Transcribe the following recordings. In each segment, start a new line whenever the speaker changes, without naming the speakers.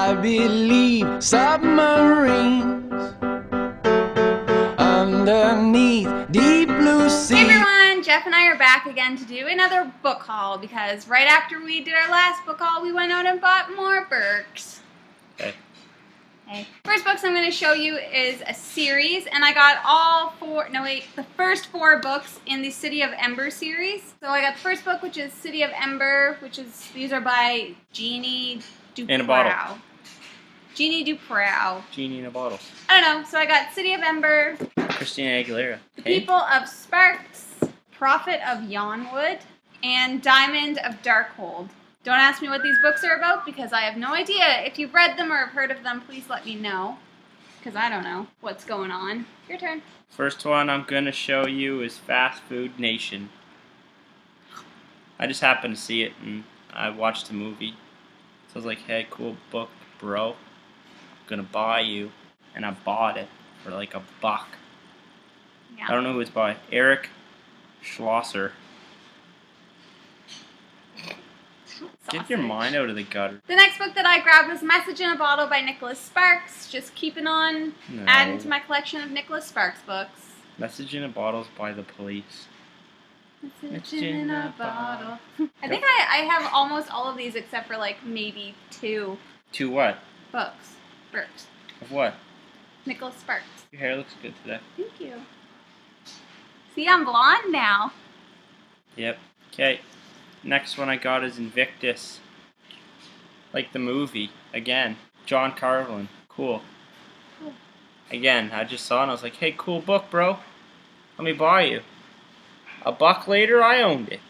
I believe submarines underneath deep blue sea.
Hey everyone, Jeff and I are back again to do another book haul because right after we did our last book haul, we went out and bought more books.
Okay.
Okay. First books I'm going to show you is a series, and I got the first 4 books in the City of Ember series. So I got the first book, which is City of Ember, these are by Jeannie Duprow.
In a bottle.
Jeannie Duprow.
Genie in a bottle.
I don't know. So I got City of Ember,
Christina Aguilera.
The People of Sparks, Prophet of Yonwood, and Diamond of Darkhold. Don't ask me what these books are about because I have no idea. If you've read them or have heard of them, please let me know. Because I don't know what's going on. Your turn.
First one I'm going to show you is Fast Food Nation. I just happened to see it and I watched the movie. So I was like, hey, cool book, bro. I'm going to buy you. And I bought it for like $1.
Yeah.
I don't know who it's by. Eric Schlosser. Get your mind out of the gutter.
The next book that I grabbed was Message in a Bottle by Nicholas Sparks. Just keeping on adding to my collection of Nicholas Sparks books.
Message in a Bottle's by The Police.
Message in a Bottle. I think I have almost all of these except for like maybe 2
To what?
books.
Of what?
Nicholas Sparks.
Your hair looks good today.
Thank you. See, I'm blonde now.
Yep. Okay. Next one I got is Invictus. Like the movie. Again. John Carlin. Cool. Again, I just saw it and I was like, hey, cool book, bro. Let me buy you. $1 later, I owned it.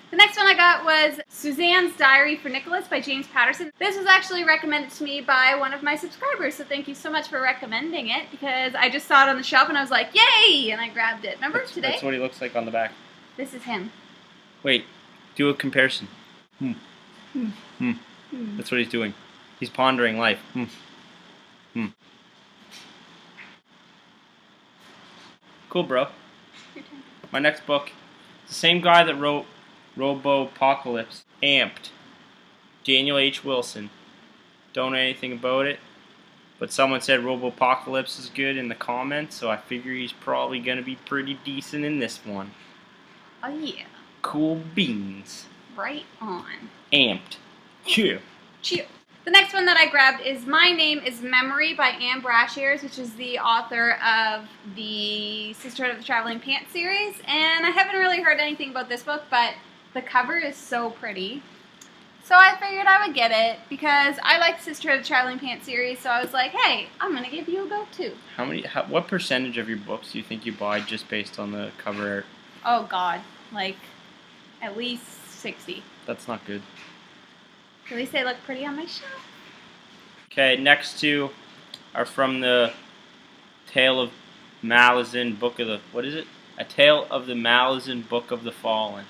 The next one I got was Suzanne's Diary for Nicholas by James Patterson. This was actually recommended to me by one of my subscribers, so thank you so much for recommending it because I just saw it on the shelf and I was like, yay! And I grabbed it. Remember today?
That's what he looks like on the back.
This is him.
Wait. Do a comparison. That's what he's doing. He's pondering life. Cool, bro.
Your turn.
My next book, the same guy that wrote Robo-Apocalypse, Amped, Daniel H. Wilson. Don't know anything about it, but someone said Robo-Apocalypse is good in the comments, so I figure he's probably going to be pretty decent in this one.
Oh yeah.
Cool beans.
Right on.
Amped. Yeah.
Cheer. The next one that I grabbed is My Name is Memory by Anne Brashears, which is the author of the Sisterhood of the Traveling Pants series. And I haven't really heard anything about this book, but the cover is so pretty. So I figured I would get it because I like Sisterhood of the Traveling Pants series, so I was like, hey, I'm going to give you a go too.
What percentage of your books do you think you buy just based on the cover art?
Oh god, like at least 60.
That's not good.
At least they look pretty on my shelf.
Okay, next 2 are from the Tale of Malazan Book of the... What is it? A Tale of the Malazan Book of the Fallen.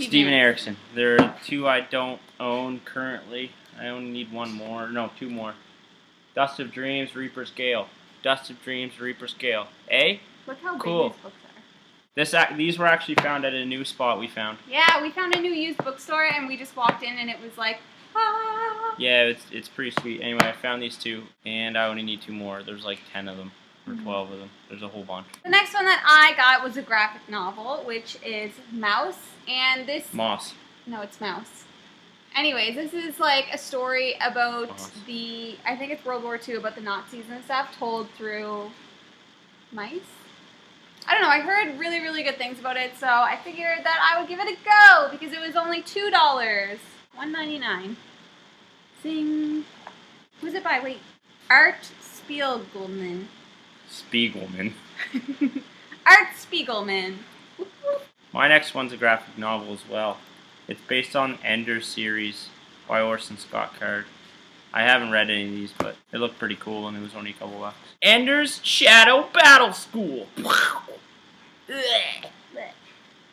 Stephen Erickson. There are 2 I don't own currently. I only need 1 more. No, 2 more. Dust of Dreams, Reaper's Gale. Dust of Dreams, Reaper's Gale. Eh?
Look how
Cool.
big these books are.
These were actually found at a new spot we found.
Yeah, we found a new used bookstore and we just walked in and it was like, ah.
Yeah, it's pretty sweet. Anyway, I found these 2 and I only need 2 more. There's like 10 of them or 12 of them. There's a whole bunch.
The next one that I got was a graphic novel, which is Mouse, and this...
Moss.
No, it's Mouse. Anyways, this is like a story about I think it's World War II, about the Nazis and stuff, told through mice? I don't know, I heard really, really good things about it, so I figured that I would give it a go, because it was only $2. $1.99. Zing. Who's it by? Wait. Art Spiegelman.
Spiegelman.
Art Spiegelman.
My next one's a graphic novel as well. It's based on the Ender series by Orson Scott Card. I haven't read any of these, but they look pretty cool, and it was only a couple bucks. Ender's Shadow Battle School.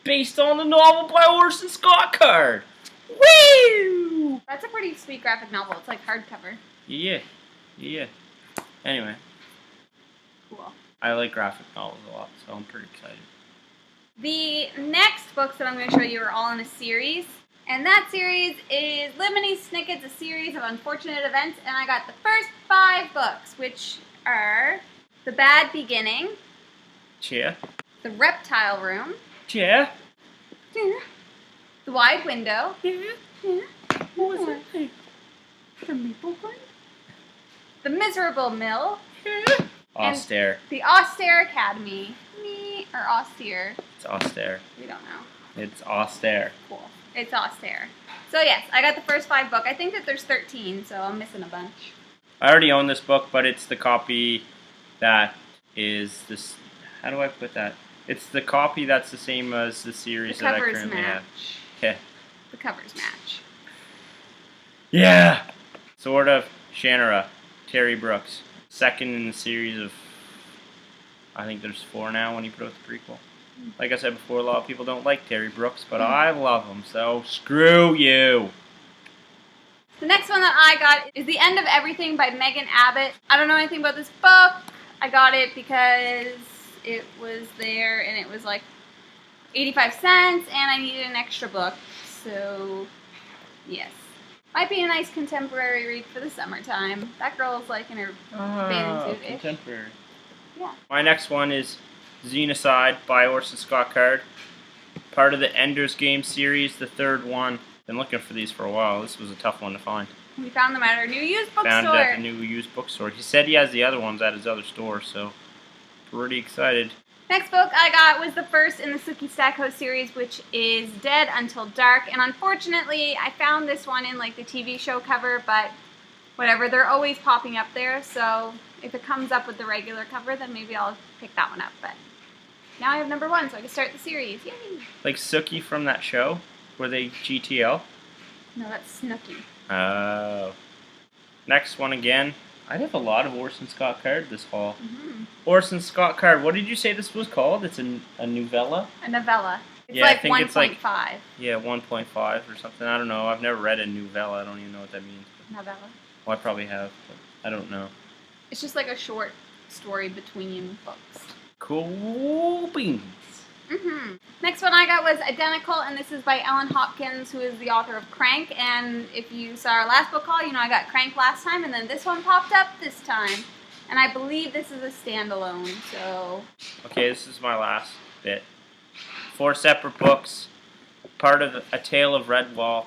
Based on the novel by Orson Scott Card. Woo!
That's a pretty sweet graphic novel. It's like hardcover.
Yeah. Anyway.
Cool.
I like graphic novels a lot, so I'm pretty excited.
The next books that I'm going to show you are all in a series, And that series is Lemony Snicket's A Series of Unfortunate Events, and I got the first 5 books, which are The Bad Beginning,
Cheer.
The Reptile Room,
Cheer.
The Wide Window,
What was that?
The Maple One, The Miserable Mill,
Austere.
The Austere Academy. Or Austere.
It's austere.
We don't know.
It's austere.
Cool. It's Austere. So yes, I got the first 5 book. I think that there's 13, so I'm missing a bunch.
I already own this book, but it's the copy that is this. How do I put that? It's the copy that's the same as the series
The
that I
covers
currently have.
match.
Okay.
The covers match.
Yeah. Sword of Shannara, Terry Brooks. Second in the series of, I think there's 4 now when he put out the prequel. Like I said before, a lot of people don't like Terry Brooks, but I love him, so screw you.
The next one that I got is The End of Everything by Megan Abbott. I don't know anything about this book. I got it because it was there and it was like 85 cents and I needed an extra book. So, yes. Might be a nice contemporary read for the summertime. That girl's like in her bathing suit-ish.
Contemporary.
Yeah.
My next one is Xenocide by Orson Scott Card. Part of the Ender's Game series, the 3rd one. Been looking for these for a while. This was a tough one to find.
We found them at our new used bookstore.
Found it at the new used bookstore. He said he has the other ones at his other store, so pretty excited.
Next book I got was the first in the Sookie Stackhouse series, which is Dead Until Dark. And unfortunately, I found this one in like the TV show cover, but whatever, they're always popping up there. So if it comes up with the regular cover, then maybe I'll pick that one up. But now I have number 1, so I can start the series. Yay!
Like Sookie from that show? Were they GTL?
No, that's Snooky.
Oh. Next one again. I have a lot of Orson Scott Card this fall.
Mm-hmm.
Orson Scott Card. What did you say this was called? It's a novella?
A novella. It's
Yeah, I
like
think
1.5.
it's like- Yeah, 1.5 or something. I don't know. I've never read a novella. I don't even know what that means.
Novella.
Well, I probably have, but I don't know.
It's just like a short story between books.
Cool beans.
Mm-hmm. Next one I got was Identical, and this is by Ellen Hopkins, who is the author of Crank. And if you saw our last book haul, you know I got Crank last time, and then this one popped up this time. And I believe this is a standalone, so...
Okay, this is my last bit. 4 separate books. Part of A Tale of Redwall.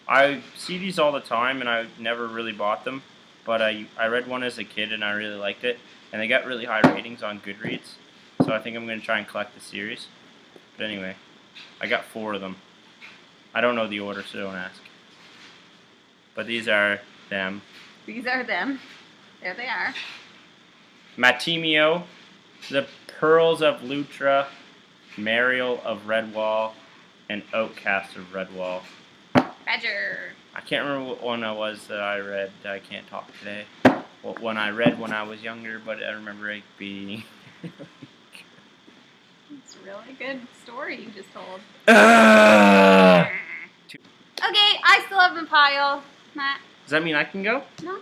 I see these all the time, and I never really bought them. But I read one as a kid, and I really liked it. And they got really high ratings on Goodreads. So I think I'm going to try and collect the series. But anyway, I got 4 of them. I don't know the order, so don't ask. But these are them.
These are them. There they are.
Matimio, The Pearls of Lutra, Mariel of Redwall, and Outcast of Redwall.
Roger.
I can't remember what one it was that I read. I can't talk today. What one I read when I was younger, but I remember it being...
It's a really good story you just told.
Does
Okay, I still have a pile. Matt.
that mean I can go?
No.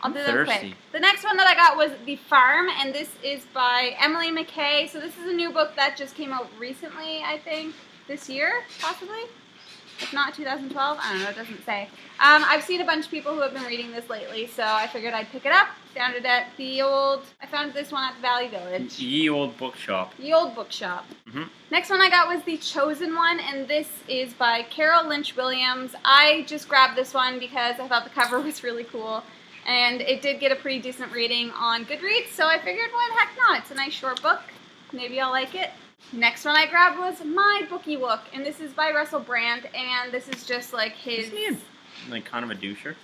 I'll do that
Thirsty.
quick. The next one that I got was The Farm, and this is by Emily McKay. So this is a new book that just came out recently, I think. This year, possibly? If not 2012, I don't know, it doesn't say. I've seen a bunch of people who have been reading this lately, so I figured I'd pick it up. Found it at I found this one at the Valley Village.
Ye Old Bookshop.
The old bookshop.
Mm-hmm.
Next one I got was The Chosen One, and this is by Carol Lynch Williams. I just grabbed this one because I thought the cover was really cool, and it did get a pretty decent rating on Goodreads, so I figured, why the heck not? It's a nice short book. Maybe I'll like it. Next one I grabbed was My Bookie Wook, and this is by Russell Brand, and this is just like his...
Isn't he like kind of a doucher?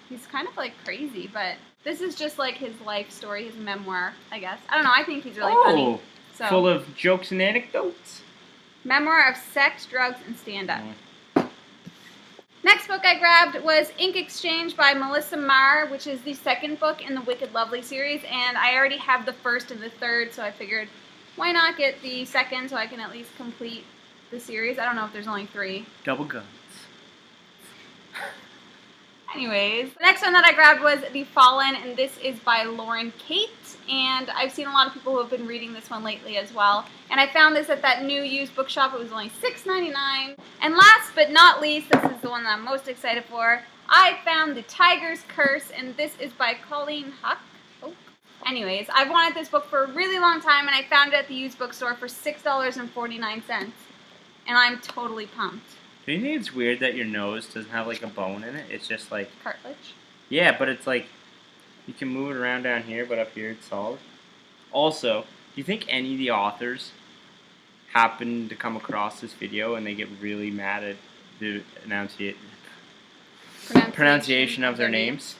He's kind of like crazy, but this is just like his life story, his memoir, I guess. I don't know, I think he's really funny. So,
Full of jokes and anecdotes.
Memoir of Sex, Drugs, and Stand-Up. Next book I grabbed was Ink Exchange by Melissa Marr, which is the 2nd book in the Wicked Lovely series, and I already have the 1st and the 3rd, so I figured, why not get the 2nd so I can at least complete the series? I don't know if there's only 3.
Double guns.
Anyways, the next one that I grabbed was The Fallen, and this is by Lauren Kate. And I've seen a lot of people who have been reading this one lately as well. And I found this at that new used bookshop. It was only $6.99. And last but not least, this is the one that I'm most excited for. I found The Tiger's Curse, and this is by Colleen Huck. Oh. Anyways, I've wanted this book for a really long time, and I found it at the used bookstore for $6.49. And I'm totally pumped.
Do you think it's weird that your nose doesn't have like a bone in it? It's just like
Cartilage?
yeah, but it's like you can move it around down here, but up here it's solid. Also, do you think any of the authors happen to come across this video and they get really mad at the pronunciation of their names?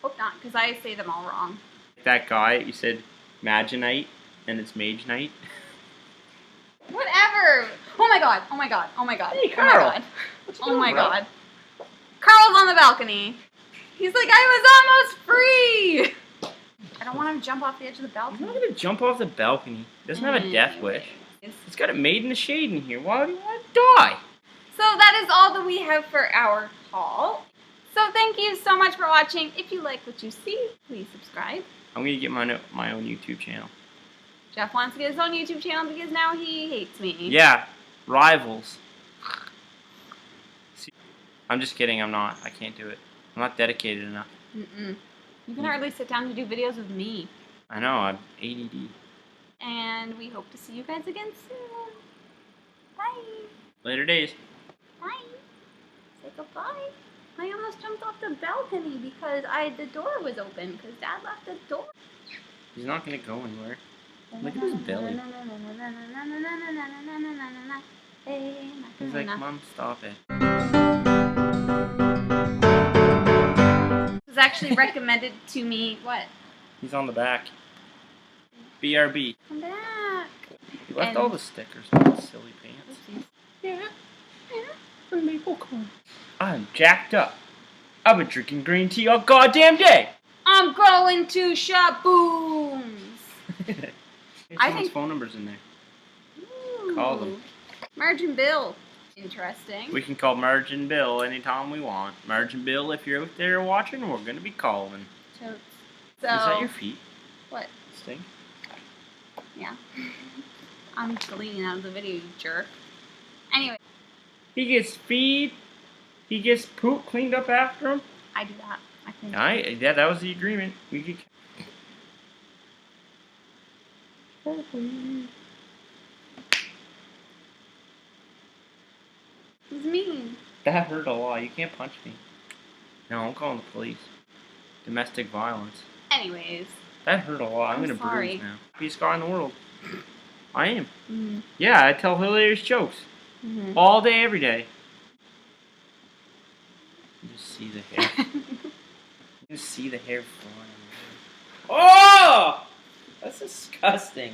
Hope not, because I say them all wrong.
That guy, you said Maginite, and it's Mage Knight.
Whatever! Oh my god, oh my god, oh my god.
Hey, Carl.
Oh my god. Oh my god. Carl's on the balcony. He's like, I was almost free! I don't want him to jump off the edge of the
He's
balcony.
not going to jump off the balcony. He doesn't have a death wish. It's got a maid in the shade in here. Why would he want to die?
So that is all that we have for our haul. So thank you so much for watching. If you like what you see, please subscribe.
I'm going to get my own YouTube channel.
Jeff wants to get his own YouTube channel because now he hates me.
Yeah, rivals. See, I'm just kidding. I'm not. I can't do it. I'm not dedicated enough.
Mm-mm. You can hardly sit down to do videos with me.
I know. I'm ADD.
And we hope to see you guys again soon. Bye.
Later days.
Bye. Say goodbye. I almost jumped off the balcony because the door was open because Dad left the door.
He's not going to go anywhere. Look at his belly. He's like, Mom, stop it.
It was actually recommended to me. What?
He's on the back. BRB.
Come back.
He left all the stickers on his silly pants.
Oopsies.
Yeah. The maple corn. I'm jacked up. I've been drinking green tea all goddamn day.
I'm going to Shabooms. I think
phone number's in there.
Ooh.
Call them.
Margin Bill. Interesting.
We can call Margin Bill anytime we want. Margin Bill, if you're out there watching, we're gonna be calling.
So,
Is that your feet?
What?
Stink?
Yeah. I'm deleting out of the video, you jerk. Anyway.
He gets feed. He gets poop cleaned up after him.
I do that. I clean up.
Yeah, that was the agreement. We could.
Who's mean?
That hurt a lot. You can't punch me. No, I'm calling the police. Domestic violence.
Anyways.
That hurt a lot. I'm gonna
sorry.
bruise now. Biggest guy in the world. I am.
Mm-hmm.
Yeah, I tell hilarious jokes.
Mm-hmm.
All day, every day. You just see the hair. You just see the hair flying. Oh! That's disgusting.